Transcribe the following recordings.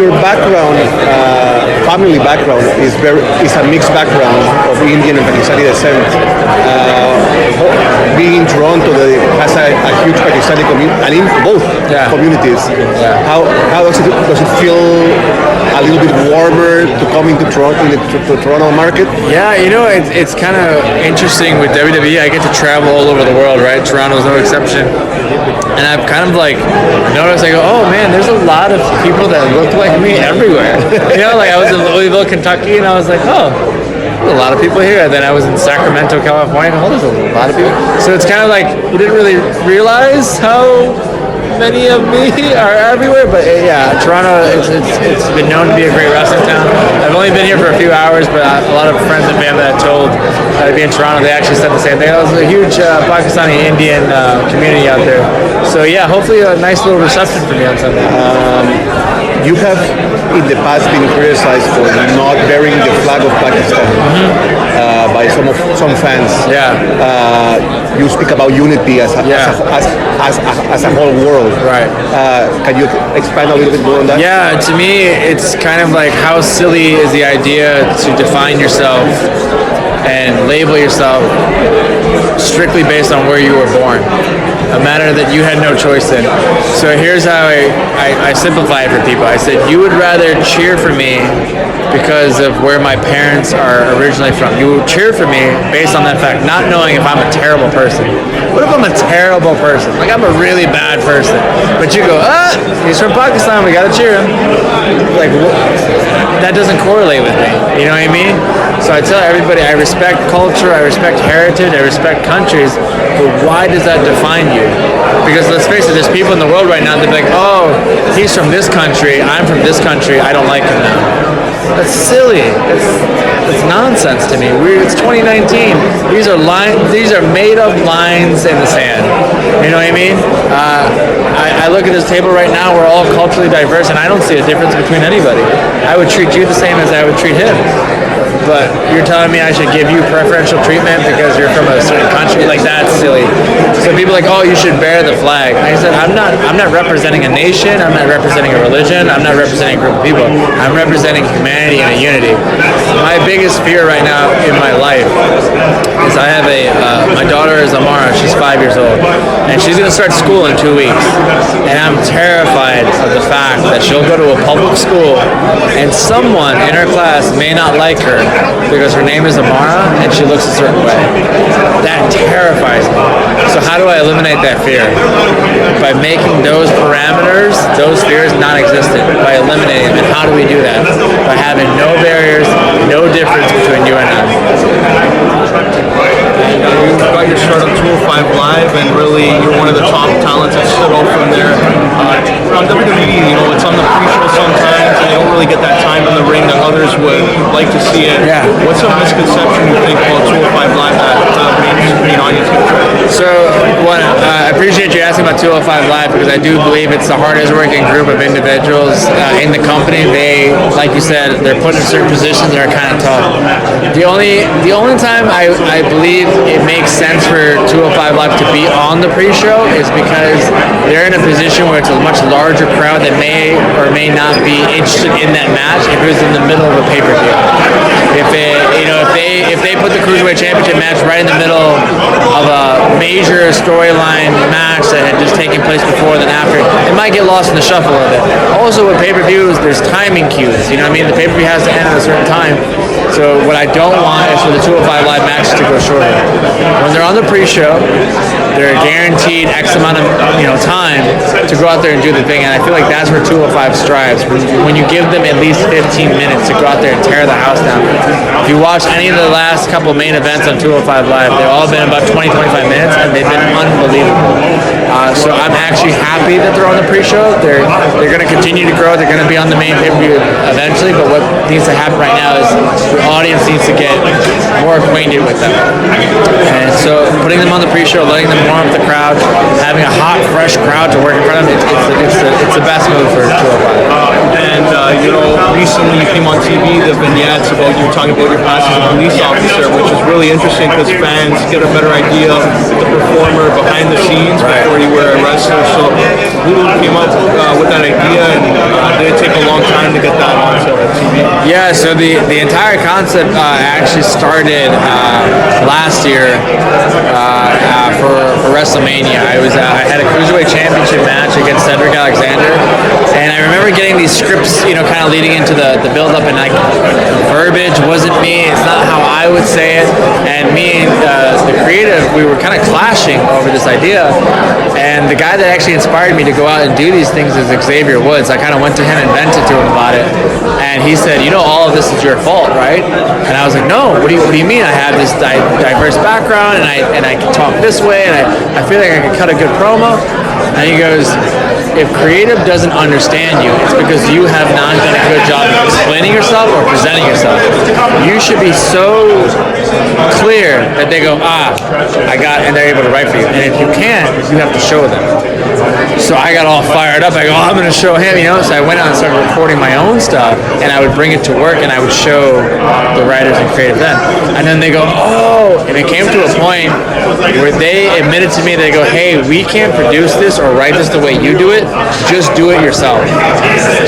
your background, family background, is a mixed background of Indian and Pakistani descent. Being in Toronto, has a huge Pakistani community, and in both communities. Yeah. How does it feel a little bit warmer to come into Toronto, in the Toronto market? Yeah, it's kind of interesting with WWE. I get to travel all over the world, right? Toronto's no exception. And I've kind of noticed, I go, oh man, there's a lot of people that look like me everywhere. I was in Louisville, Kentucky, and I was like, oh, there's a lot of people here. And then I was in Sacramento, California, and there's a lot of people. So it's kind of we didn't really realize how many of me are everywhere, but Toronto, it's been known to be a great wrestling town. I've only been here for a few hours, but a lot of friends and family that I told I'd be in Toronto, they actually said the same thing. It was a huge Pakistani Indian community out there. So hopefully a nice little reception for me on Sunday. You have in the past been criticized for not bearing the flag of Pakistan by some fans. You speak about unity as a whole world. Right. Can you expand a little bit more on that? Yeah, to me, it's kind of like how silly is the idea to define yourself and label yourself strictly based on where you were born, a matter that you had no choice in. So here's how I simplify it for people. I said, you would rather cheer for me because of where my parents are originally from. You would cheer for me based on that fact, not knowing if I'm a terrible person. What if I'm a terrible person? I'm a really bad person. But you go, he's from Pakistan, we gotta cheer him. That doesn't correlate with me. You know what I mean? So I tell everybody, I respect culture, I respect heritage, I respect countries, but why does that define you? Because let's face it, there's people in the world right now that be like, oh, he's from this country, I'm from this country, I don't like him now. That's silly. That's nonsense to me. It's 2019. These are made up lines in the sand. You know what I mean? I look at this table right now. We're all culturally diverse, and I don't see a difference between anybody. I would treat you the same as I would treat him. But you're telling me I should give you preferential treatment because you're from a certain country? That's silly. So people are like, oh, you should bear the flag. I said, I'm not representing a nation. I'm not representing a religion. I'm not representing a group of people. I'm representing humanity and a unity. My biggest fear right now in my life is I have my daughter is Amara. She's 5 years old, and she's going to start school in 2 weeks. And I'm terrified of the fact that she'll go to a public school and someone in her class may not like her because her name is Amara and she looks a certain way. That terrifies me. So how do I eliminate that fear? By making those parameters, those fears non-existent, by eliminating them. And how do we do that? By having no barriers, no difference between you and I. You got your start on 205 Live, and really you're one of the top talents that stood out from there. On WWE, it's on the pre-show sometimes, and you don't really get that time in the ring that others would like to see it. Yeah. What's a misconception you think about 205 Live that main audience can try? So, I appreciate you asking about 205 Live because I do believe it's the hardest working group of individuals in the company. They, like you said, they're put in certain positions that are kind of tough. The only time I believe it makes sense for 205 Live to be on the pre-show is because they're in a position where it's a much larger crowd that may or may not be interested in that match if it was in the middle of a pay-per-view. If they put the Cruiserweight Championship match right in the middle of a major storyline match that had just taken place before and then after, it might get lost in the shuffle of it. Also with pay-per-views, there's timing cues. You know what I mean? The pay-per-view has to end at a certain time. So what I don't want is for the 205 Live matches to go shorter. When they're on the pre-show, they're guaranteed X amount of time to go out there and do the thing, and I feel like that's where 205 strives. When you give them at least 15 minutes to go out there and tear the house down. If you watch any of the last couple main events on 205 Live, they've all been about 20-25 minutes, and they've been unbelievable. So I'm actually happy that they're on the pre-show. They're going to continue to grow. They're going to be on the main pay-per-view eventually, but what needs to happen right now is the audience needs to get more acquainted with them. And so putting them on the pre-show, letting them warm up the crowd, having a hot, fresh crowd to work in front of them, it's the best move for 205. And recently you came on TV, the vignettes about you talking about your past as a police officer, which is really interesting because fans get a better idea of the performer behind the scenes before you were a wrestler. So who came up with that idea, and did it take a long time to get that onto TV? Yeah, so the entire concept actually started last year for WrestleMania. I had a Cruiserweight Championship match against Cedric Alexander, and I remember getting these scripts, kind of leading into the build-up, and like verbiage wasn't me. It's not how I would say it, and me and the creative, we were kind of clashing over this idea. And the guy that actually inspired me to go out and do these things is Xavier Woods. I kind of went to him and vented to him about it, and he said, all of this is your fault, right? And I was like, no, what do you mean? I have this diverse background, and I can talk this way, and I feel like I can cut a good promo. And he goes, if creative doesn't understand you, it's because you have not done a good job of explaining yourself or presenting yourself. You should be so clear that they go, and they're able to write for you. And if you can't, you have to show them. So I got all fired up. I go, I'm going to show him, So I went out and started recording my own stuff, and I would bring it to work, and I would show the writers and creative then. And then they go, and it came to a point where they admitted to me, they go, hey, we can't produce this or write this the way you do it. Just do it yourself.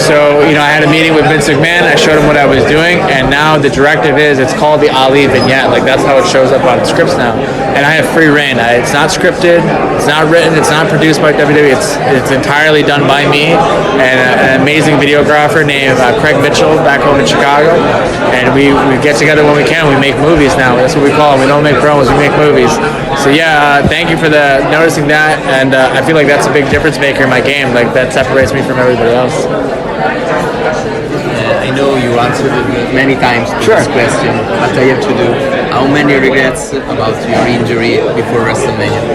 So, I had a meeting with Vince McMahon. I showed him what I was doing, and now the directive is it's called the Ali vignette. Like, that's how it shows up on scripts now. And I have free reign. It's not scripted. It's not written. It's not produced by WWE. It's entirely done by me and an amazing videographer named Craig Mitchell back home in Chicago. And we get together when we can. We make movies now. That's what we call them. We don't make promos. We make movies. So yeah, thank you for noticing that. And I feel like that's a big difference maker in my game. Like, that separates me from everybody else. I know you answered it many times to this question, but I have to do. How many regrets about your injury before WrestleMania?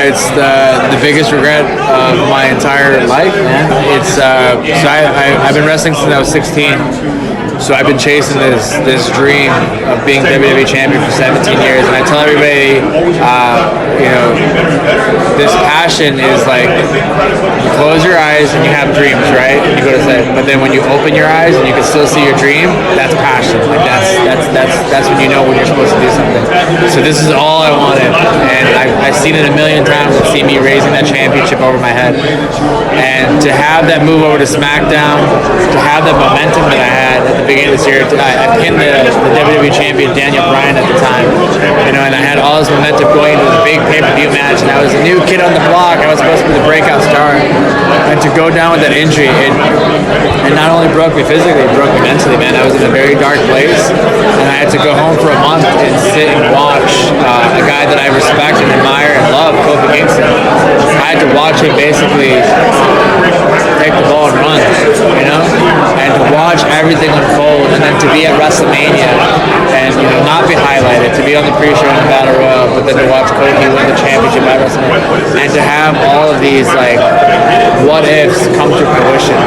It's the biggest regret of my entire life, man. It's I've been wrestling since I was 16. So I've been chasing this dream of being WWE champion for 17 years, and I tell everybody, this passion is like, you close your eyes and you have dreams, right? And you go to sleep, but then when you open your eyes and you can still see your dream, that's passion. Like that's when you know when you're supposed to do something. So this is all I wanted, and I've seen it a million times. I've seen me raising that championship over my head, and to have that move over to SmackDown, to have the momentum that I had at the beginning of this year, I pinned the WWE champion Daniel Bryan at the time, and I had all this momentum going into the big pay-per-view match, and I was a new kid on the block. I was supposed to be the breakout star, and to go down with that injury, it not only broke me physically, it broke me mentally, man. I was in a very dark place, and I had to go home for a month and sit and watch a guy that I respect and admire and love, Kofi Kingston. I had to watch him basically take the ball and run, and to watch everything unfold, and then to be at WrestleMania and not be highlighted, to be on the pre-show in the Battle Royal, but then to watch Kofi win the championship at WrestleMania, and to have all of these what ifs come to fruition.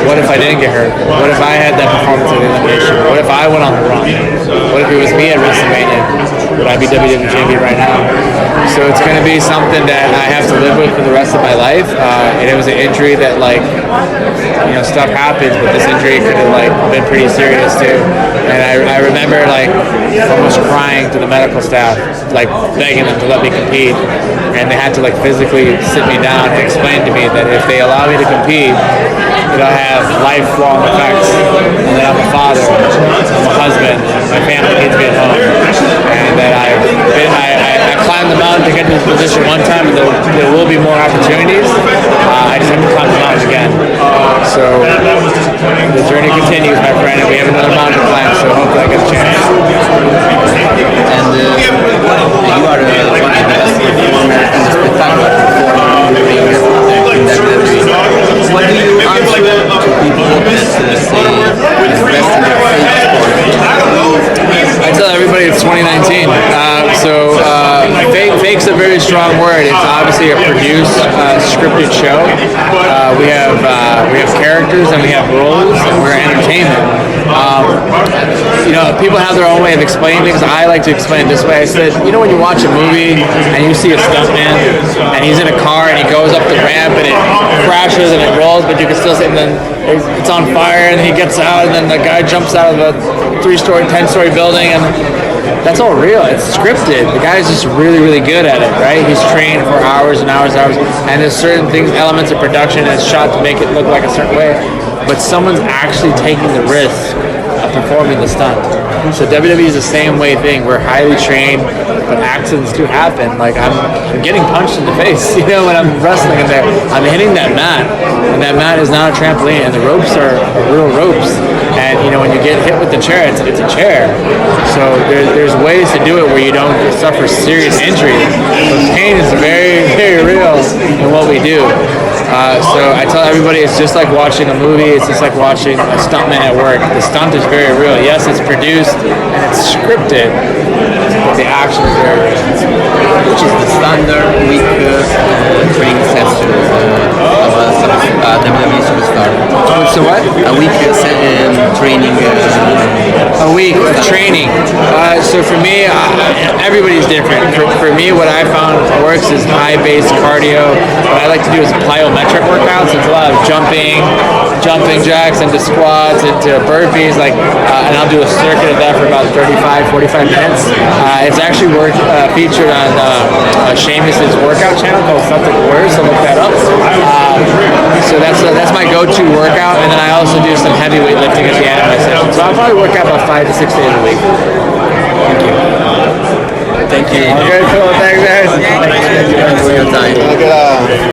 What if I didn't get hurt? What if I had that performance at Elimination? What if I went on the run? What if it was me at WrestleMania? Would I be WWE champion right now? So it's going to be something that I have to live with for the rest of my life. And it was an injury that stuff happens, but this injury could have been pretty serious too. And I remember almost crying to the medical staff, begging them to let me compete. And they had to physically sit me down and explain to me that if they allow me to compete, it'll have lifelong effects, and that I'm a father, I'm a husband, my family needs me at home, and that I climbed the mountain to get to this position one time, and there will be more opportunities. I just have to climb the mountain again. So the journey continues, my friend, and we have another mountain to climb, so hopefully I get a chance. And you are one of the best performers and spectacular performer in WWE. What do you answer to people that say invest in their fake sport? I tell everybody it's 2019. Fakes are very strong word. It's obviously a produced, scripted show. We have characters and we have roles and we're entertainment. People have their own way of explaining things. I like to explain it this way. I said, when you watch a movie and you see a stuntman and he's in a car and he goes up the ramp and it crashes and it rolls, but you can still see him, then it's on fire and he gets out and then the guy jumps out of a 3-story, 10-story building, and that's all real. It's scripted. The guy's just really, really good at it, right? He's trained for hours and hours and hours, and there's certain things, elements of production that's shot to make it look like a certain way, but someone's actually taking the risk of performing the stunt. So WWE is the same way thing. We're highly trained, but accidents do happen. Like I'm getting punched in the face, when I'm wrestling in there. I'm hitting that mat, and that mat is not a trampoline, and the ropes are real ropes. And when you get hit with the chair, it's a chair. So there's ways to do it where you don't suffer serious injury. But pain is very, very real in what we do. So I tell everybody it's just like watching a movie. It's just like watching a stuntman at work. The stunt is very real. Yes, it's produced and it's scripted, but the action is very real. Which is the standard week training session of a WWE superstar? So what? A week training. A week of training. So for me, everybody's different. For me, what I found works is high-based cardio. What I like to do is plyometric workouts. It's a lot of jumping jacks into squats, into burpees, and I'll do a circuit of that for about 35, 45 minutes. It's actually featured on Sheamus's workout channel called Something Worse, so look that up. So that's my go-to workout, and then I also do some heavy weightlifting at the end of my session. So I'll probably work out about 5 to 6 days a week. Thank you. Okay, cool. Thanks, guys. Thank you for your time.